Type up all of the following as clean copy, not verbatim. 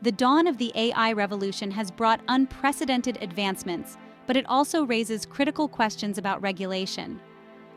The dawn of the AI revolution has brought unprecedented advancements, but it also raises critical questions about regulation.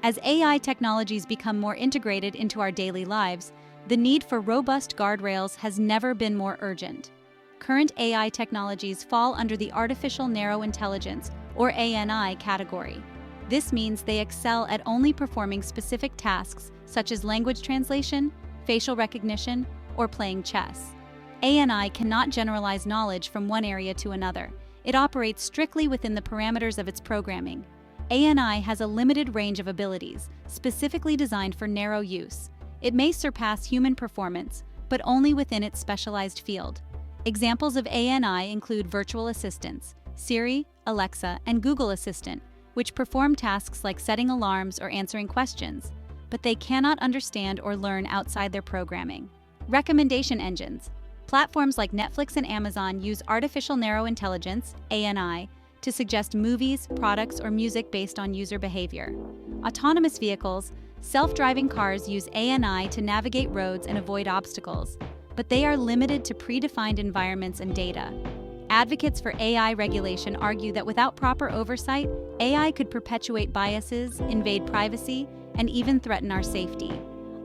As AI technologies become more integrated into our daily lives, the need for robust guardrails has never been more urgent. Current AI technologies fall under the Artificial Narrow Intelligence, or ANI, category. This means they excel at only performing specific tasks such as language translation, facial recognition, or playing chess. ANI cannot generalize knowledge from one area to another. It operates strictly within the parameters of its programming. ANI has a limited range of abilities, specifically designed for narrow use. It may surpass human performance, but only within its specialized field. Examples of ANI include virtual assistants, Siri, Alexa, and Google Assistant, which perform tasks like setting alarms or answering questions, but they cannot understand or learn outside their programming. Recommendation engines. Platforms like Netflix and Amazon use artificial narrow intelligence, ANI, to suggest movies, products, or music based on user behavior. Autonomous vehicles. Self-driving cars use ANI to navigate roads and avoid obstacles, but they are limited to predefined environments and data. Advocates for AI regulation argue that without proper oversight, AI could perpetuate biases, invade privacy, and even threaten our safety.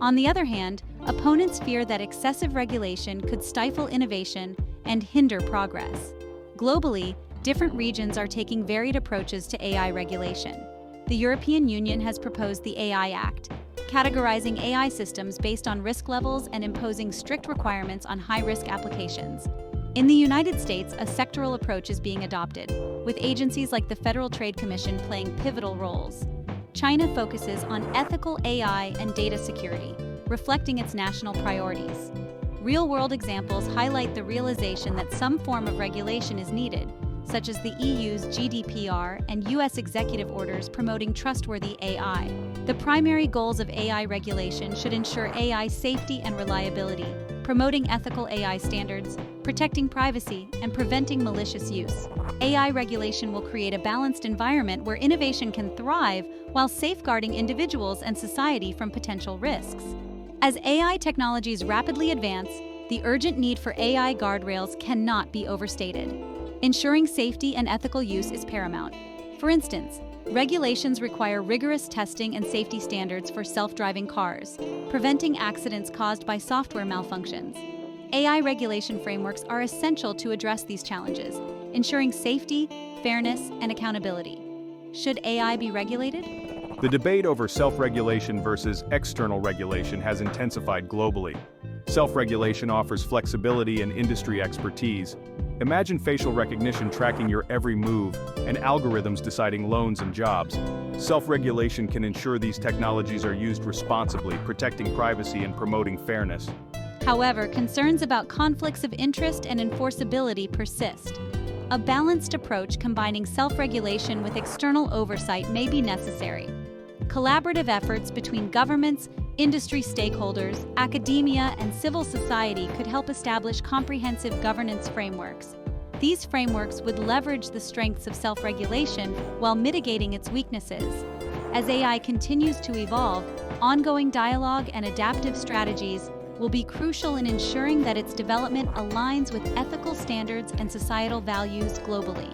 On the other hand, opponents fear that excessive regulation could stifle innovation and hinder progress. Globally, different regions are taking varied approaches to AI regulation. The European Union has proposed the AI Act, categorizing AI systems based on risk levels and imposing strict requirements on high-risk applications. In the United States, a sectoral approach is being adopted, with agencies like the Federal Trade Commission playing pivotal roles. China focuses on ethical AI and data security, reflecting its national priorities. Real-world examples highlight the realization that some form of regulation is needed, such as the EU's GDPR and US executive orders promoting trustworthy AI. The primary goals of AI regulation should ensure AI safety and reliability, promoting ethical AI standards, protecting privacy, and preventing malicious use. AI regulation will create a balanced environment where innovation can thrive while safeguarding individuals and society from potential risks. As AI technologies rapidly advance, the urgent need for AI guardrails cannot be overstated. Ensuring safety and ethical use is paramount. For instance, regulations require rigorous testing and safety standards for self-driving cars, preventing accidents caused by software malfunctions. AI regulation frameworks are essential to address these challenges, ensuring safety, fairness, and accountability. Should AI be regulated? The debate over self-regulation versus external regulation has intensified globally. Self-regulation offers flexibility and industry expertise. Imagine facial recognition tracking your every move and algorithms deciding loans and jobs. Self-regulation can ensure these technologies are used responsibly, protecting privacy and promoting fairness. However, concerns about conflicts of interest and enforceability persist. A balanced approach combining self-regulation with external oversight may be necessary. Collaborative efforts between governments, industry stakeholders, academia, and civil society could help establish comprehensive governance frameworks. These frameworks would leverage the strengths of self-regulation while mitigating its weaknesses. As AI continues to evolve, ongoing dialogue and adaptive strategies will be crucial in ensuring that its development aligns with ethical standards and societal values globally.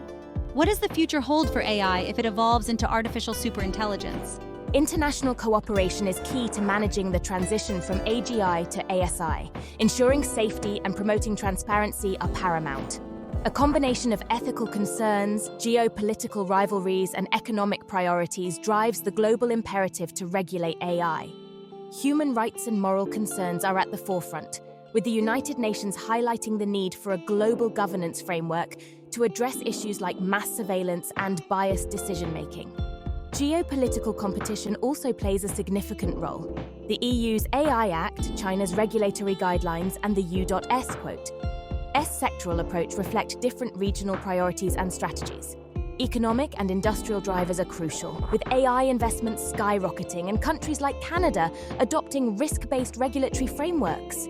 What does the future hold for AI if it evolves into artificial superintelligence? International cooperation is key to managing the transition from AGI to ASI. Ensuring safety and promoting transparency are paramount. A combination of ethical concerns, geopolitical rivalries, and economic priorities drives the global imperative to regulate AI. Human rights and moral concerns are at the forefront, with the United Nations highlighting the need for a global governance framework to address issues like mass surveillance and biased decision-making. Geopolitical competition also plays a significant role. The EU's AI Act, China's regulatory guidelines, and the U.S. quote. S-sectoral approach reflect different regional priorities and strategies. Economic and industrial drivers are crucial, with AI investments skyrocketing and countries like Canada adopting risk-based regulatory frameworks.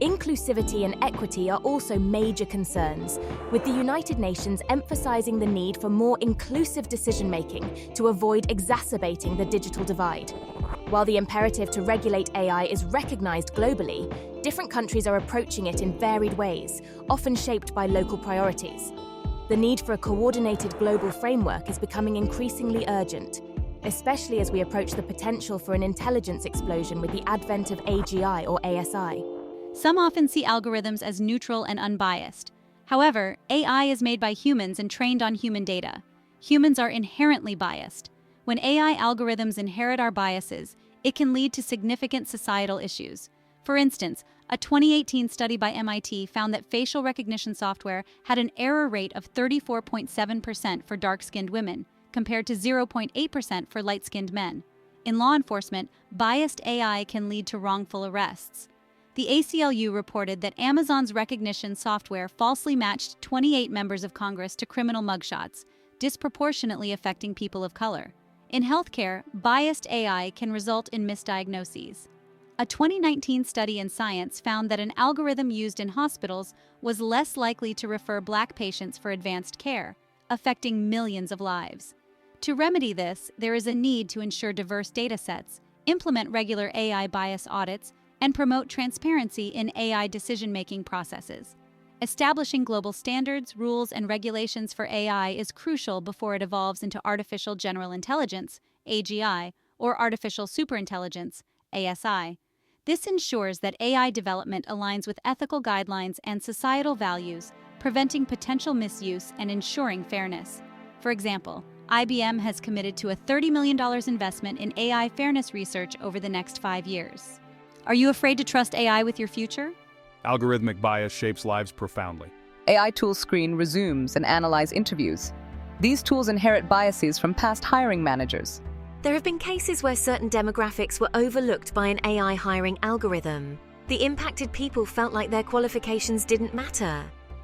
Inclusivity and equity are also major concerns, with the United Nations emphasizing the need for more inclusive decision-making to avoid exacerbating the digital divide. While the imperative to regulate AI is recognized globally, different countries are approaching it in varied ways, often shaped by local priorities. The need for a coordinated global framework is becoming increasingly urgent, especially as we approach the potential for an intelligence explosion with the advent of AGI or ASI. Some often see algorithms as neutral and unbiased. However, AI is made by humans and trained on human data. Humans are inherently biased. When AI algorithms inherit our biases, it can lead to significant societal issues. For instance, a 2018 study by MIT found that facial recognition software had an error rate of 34.7% for dark-skinned women, compared to 0.8% for light-skinned men. In law enforcement, biased AI can lead to wrongful arrests. The ACLU reported that Amazon's recognition software falsely matched 28 members of Congress to criminal mugshots, disproportionately affecting people of color. In healthcare, biased AI can result in misdiagnoses. A 2019 study in Science found that an algorithm used in hospitals was less likely to refer Black patients for advanced care, affecting millions of lives. To remedy this, there is a need to ensure diverse data sets, implement regular AI bias audits, and promote transparency in AI decision-making processes. Establishing global standards, rules, and regulations for AI is crucial before it evolves into artificial general intelligence, AGI, or artificial superintelligence, ASI. This ensures that AI development aligns with ethical guidelines and societal values, preventing potential misuse and ensuring fairness. For example, IBM has committed to a $30 million investment in AI fairness research over the next 5 years. Are you afraid to trust AI with your future? Algorithmic bias shapes lives profoundly. AI tools screen, resumes, and analyze interviews. These tools inherit biases from past hiring managers. There have been cases where certain demographics were overlooked by an AI hiring algorithm. The impacted people felt like their qualifications didn't matter.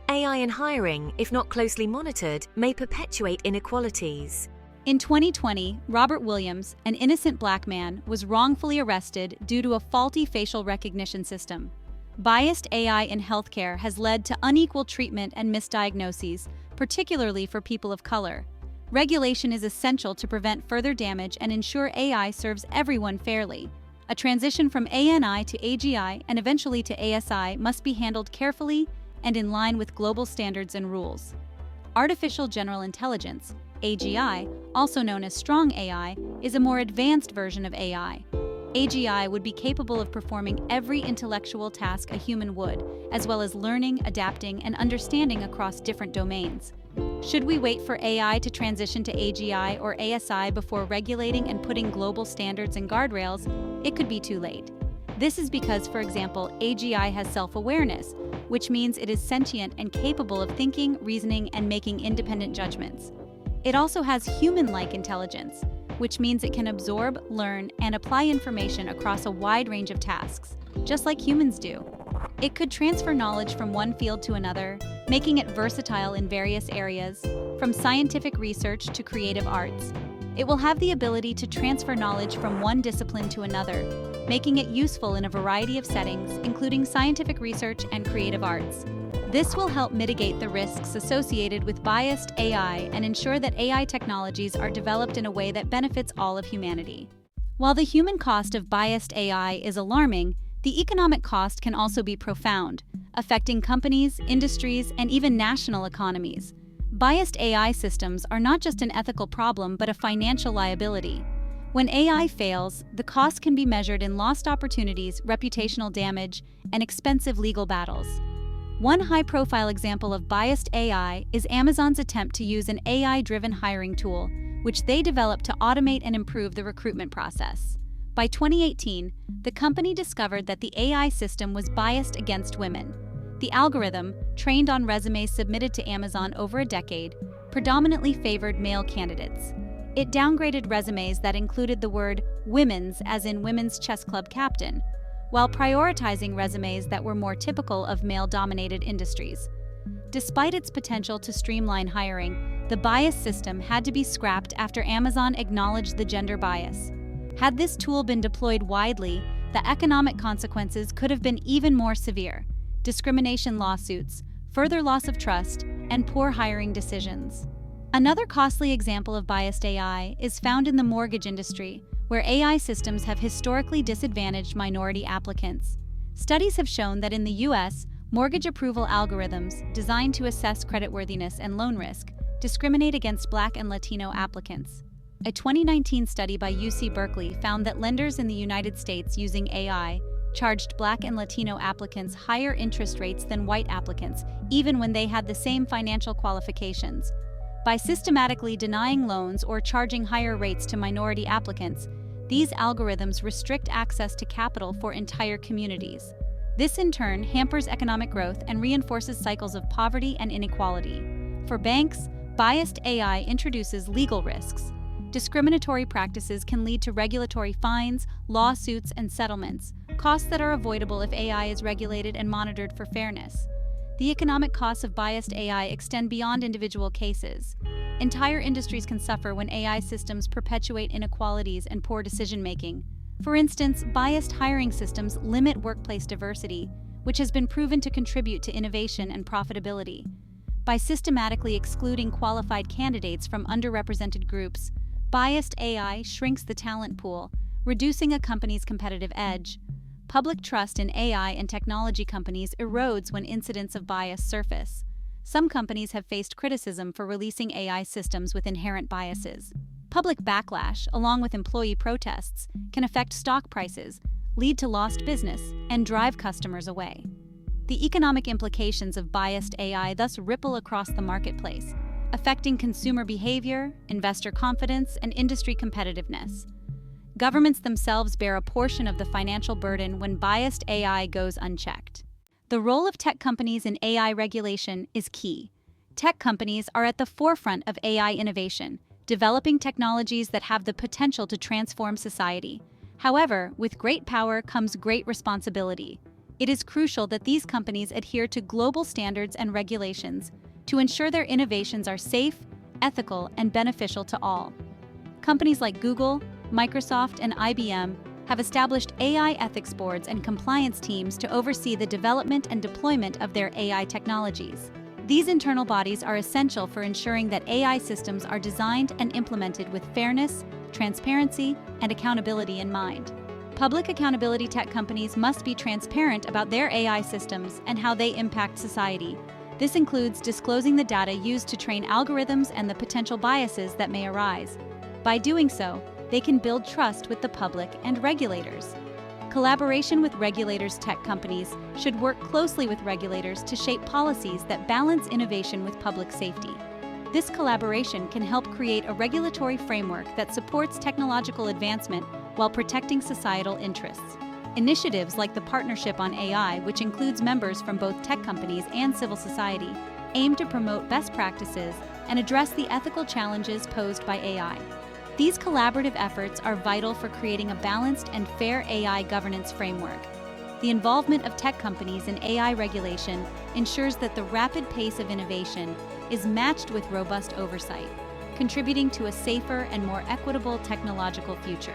AI in hiring, if not closely monitored, may perpetuate inequalities. In 2020, Robert Williams, an innocent Black man, was wrongfully arrested due to a faulty facial recognition system. Biased AI in healthcare has led to unequal treatment and misdiagnoses, particularly for people of color. Regulation is essential to prevent further damage and ensure AI serves everyone fairly. A transition from ANI to AGI and eventually to ASI must be handled carefully and in line with global standards and rules. Artificial General Intelligence, AGI, also known as strong AI, is a more advanced version of AI. AGI would be capable of performing every intellectual task a human would, as well as learning, adapting, and understanding across different domains. Should we wait for AI to transition to AGI or ASI before regulating and putting global standards and guardrails? It could be too late. This is because, for example, AGI has self-awareness, which means it is sentient and capable of thinking, reasoning, and making independent judgments. It also has human-like intelligence, which means it can absorb, learn, and apply information across a wide range of tasks, just like humans do. It could transfer knowledge from one field to another, making it versatile in various areas, from scientific research to creative arts. It will have the ability to transfer knowledge from one discipline to another, making it useful in a variety of settings, including scientific research and creative arts. This will help mitigate the risks associated with biased AI and ensure that AI technologies are developed in a way that benefits all of humanity. While the human cost of biased AI is alarming, the economic cost can also be profound, affecting companies, industries, and even national economies. Biased AI systems are not just an ethical problem but a financial liability. When AI fails, the cost can be measured in lost opportunities, reputational damage, and expensive legal battles. One high-profile example of biased AI is Amazon's attempt to use an AI-driven hiring tool, which they developed to automate and improve the recruitment process. By 2018, the company discovered that the AI system was biased against women. The algorithm, trained on resumes submitted to Amazon over a decade, predominantly favored male candidates. It downgraded resumes that included the word women's, as in women's chess club captain, while prioritizing resumes that were more typical of male-dominated industries. Despite its potential to streamline hiring, the bias system had to be scrapped after Amazon acknowledged the gender bias. Had this tool been deployed widely, the economic consequences could have been even more severe: discrimination lawsuits, further loss of trust, and poor hiring decisions. Another costly example of biased AI is found in the mortgage industry, where AI systems have historically disadvantaged minority applicants. Studies have shown that in the US, mortgage approval algorithms designed to assess creditworthiness and loan risk discriminate against Black and Latino applicants. A 2019 study by UC Berkeley found that lenders in the United States using AI charged Black and Latino applicants higher interest rates than white applicants, even when they had the same financial qualifications. By systematically denying loans or charging higher rates to minority applicants, these algorithms restrict access to capital for entire communities. This in turn hampers economic growth and reinforces cycles of poverty and inequality. For banks, biased AI introduces legal risks. Discriminatory practices can lead to regulatory fines, lawsuits, and settlements, costs that are avoidable if AI is regulated and monitored for fairness. The economic costs of biased AI extend beyond individual cases. Entire industries can suffer when AI systems perpetuate inequalities and poor decision-making. For instance, biased hiring systems limit workplace diversity, which has been proven to contribute to innovation and profitability. By systematically excluding qualified candidates from underrepresented groups, biased AI shrinks the talent pool, reducing a company's competitive edge. Public trust in AI and technology companies erodes when incidents of bias surface. Some companies have faced criticism for releasing AI systems with inherent biases. Public backlash, along with employee protests, can affect stock prices, lead to lost business, and drive customers away. The economic implications of biased AI thus ripple across the marketplace, affecting consumer behavior, investor confidence, and industry competitiveness. Governments themselves bear a portion of the financial burden when biased AI goes unchecked. The role of tech companies in AI regulation is key. Tech companies are at the forefront of AI innovation, developing technologies that have the potential to transform society. However, with great power comes great responsibility. It is crucial that these companies adhere to global standards and regulations to ensure their innovations are safe, ethical, and beneficial to all. Companies like Google, Microsoft, and IBM have established AI ethics boards and compliance teams to oversee the development and deployment of their AI technologies. These internal bodies are essential for ensuring that AI systems are designed and implemented with fairness, transparency, and accountability in mind. Public accountability tech companies must be transparent about their AI systems and how they impact society. This includes disclosing the data used to train algorithms and the potential biases that may arise. By doing so, they can build trust with the public and regulators. Collaboration with regulators. Tech companies should work closely with regulators to shape policies that balance innovation with public safety. This collaboration can help create a regulatory framework that supports technological advancement while protecting societal interests. Initiatives like the Partnership on AI, which includes members from both tech companies and civil society, aim to promote best practices and address the ethical challenges posed by AI. These collaborative efforts are vital for creating a balanced and fair AI governance framework. The involvement of tech companies in AI regulation ensures that the rapid pace of innovation is matched with robust oversight, contributing to a safer and more equitable technological future.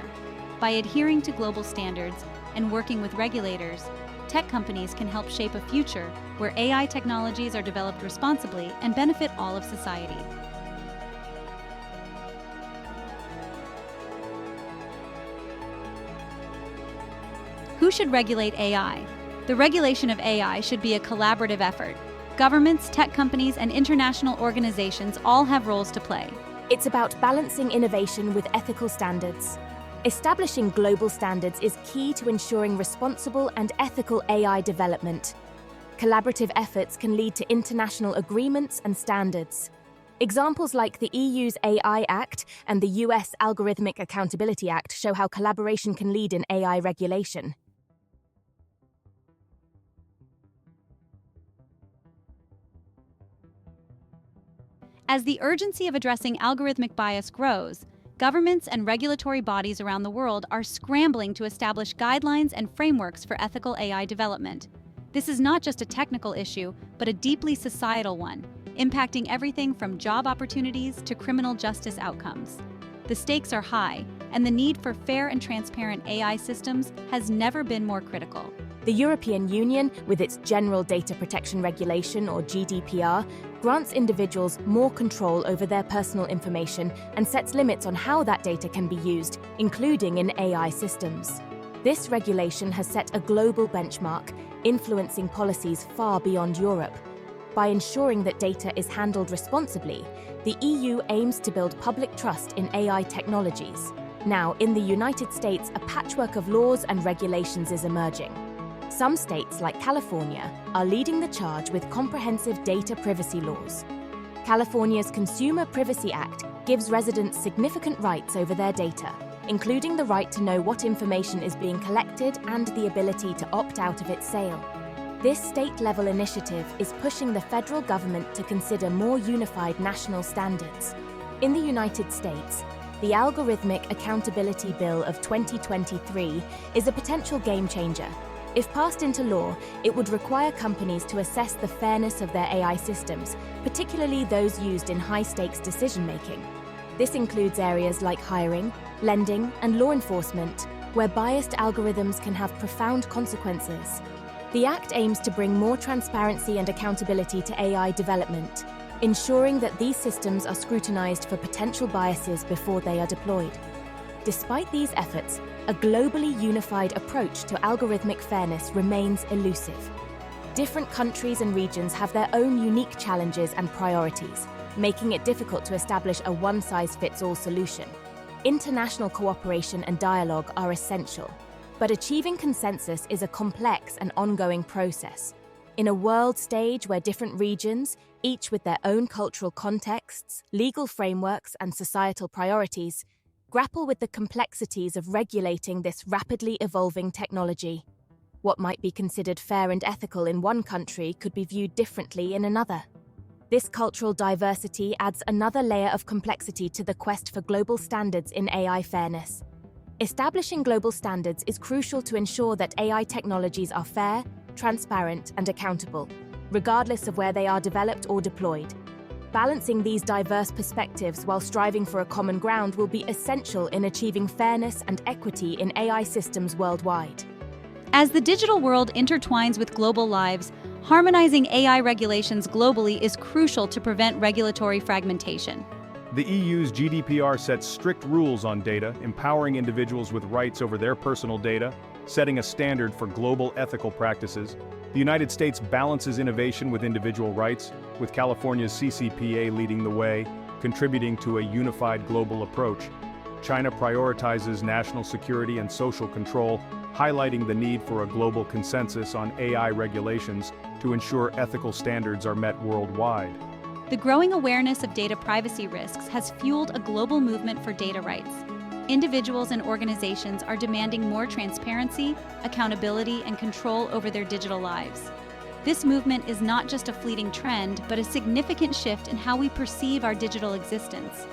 By adhering to global standards and working with regulators, tech companies can help shape a future where AI technologies are developed responsibly and benefit all of society. Who should regulate AI? The regulation of AI should be a collaborative effort. Governments, tech companies, and international organizations all have roles to play. It's about balancing innovation with ethical standards. Establishing global standards is key to ensuring responsible and ethical AI development. Collaborative efforts can lead to international agreements and standards. Examples like the EU's AI Act and the US Algorithmic Accountability Act show how collaboration can lead in AI regulation. As the urgency of addressing algorithmic bias grows, governments and regulatory bodies around the world are scrambling to establish guidelines and frameworks for ethical AI development. This is not just a technical issue, but a deeply societal one, impacting everything from job opportunities to criminal justice outcomes. The stakes are high, and the need for fair and transparent AI systems has never been more critical. The European Union, with its General Data Protection Regulation, or GDPR, grants individuals more control over their personal information and sets limits on how that data can be used, including in AI systems. This regulation has set a global benchmark, influencing policies far beyond Europe. By ensuring that data is handled responsibly, the EU aims to build public trust in AI technologies. Now, in the United States, a patchwork of laws and regulations is emerging. Some states, like California, are leading the charge with comprehensive data privacy laws. California's Consumer Privacy Act gives residents significant rights over their data, including the right to know what information is being collected and the ability to opt out of its sale. This state-level initiative is pushing the federal government to consider more unified national standards. In the United States, the Algorithmic Accountability Bill of 2023 is a potential game-changer. If passed into law, it would require companies to assess the fairness of their AI systems, particularly those used in high-stakes decision-making. This includes areas like hiring, lending, and law enforcement, where biased algorithms can have profound consequences. The Act aims to bring more transparency and accountability to AI development, ensuring that these systems are scrutinized for potential biases before they are deployed. Despite these efforts, a globally unified approach to algorithmic fairness remains elusive. Different countries and regions have their own unique challenges and priorities, making it difficult to establish a one-size-fits-all solution. International cooperation and dialogue are essential, but achieving consensus is a complex and ongoing process. In a world stage where different regions, each with their own cultural contexts, legal frameworks, and societal priorities, grapple with the complexities of regulating this rapidly evolving technology. What might be considered fair and ethical in one country could be viewed differently in another. This cultural diversity adds another layer of complexity to the quest for global standards in AI fairness. Establishing global standards is crucial to ensure that AI technologies are fair, transparent, and accountable, regardless of where they are developed or deployed. Balancing these diverse perspectives while striving for a common ground will be essential in achieving fairness and equity in AI systems worldwide. As the digital world intertwines with global lives, harmonizing AI regulations globally is crucial to prevent regulatory fragmentation. The EU's GDPR sets strict rules on data, empowering individuals with rights over their personal data, setting a standard for global ethical practices. The United States balances innovation with individual rights, with California's CCPA leading the way, contributing to a unified global approach. China prioritizes national security and social control, highlighting the need for a global consensus on AI regulations to ensure ethical standards are met worldwide. The growing awareness of data privacy risks has fueled a global movement for data rights. Individuals and organizations are demanding more transparency, accountability, and control over their digital lives. This movement is not just a fleeting trend, but a significant shift in how we perceive our digital existence.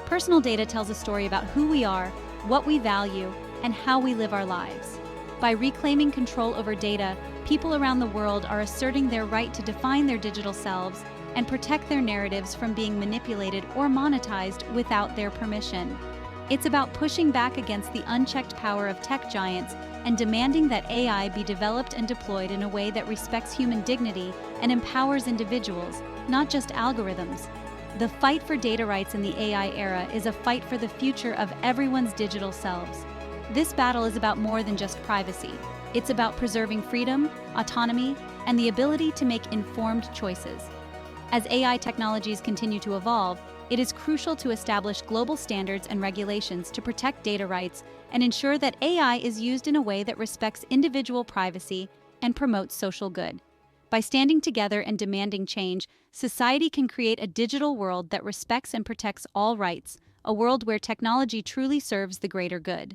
Personal data tells a story about who we are, what we value, and how we live our lives. By reclaiming control over data, people around the world are asserting their right to define their digital selves and protect their narratives from being manipulated or monetized without their permission. It's about pushing back against the unchecked power of tech giants and demanding that AI be developed and deployed in a way that respects human dignity and empowers individuals, not just algorithms. The fight for data rights in the AI era is a fight for the future of everyone's digital selves. This battle is about more than just privacy. It's about preserving freedom, autonomy, and the ability to make informed choices. As AI technologies continue to evolve, it is crucial to establish global standards and regulations to protect data rights and ensure that AI is used in a way that respects individual privacy and promotes social good. By standing together and demanding change, society can create a digital world that respects and protects all rights, a world where technology truly serves the greater good.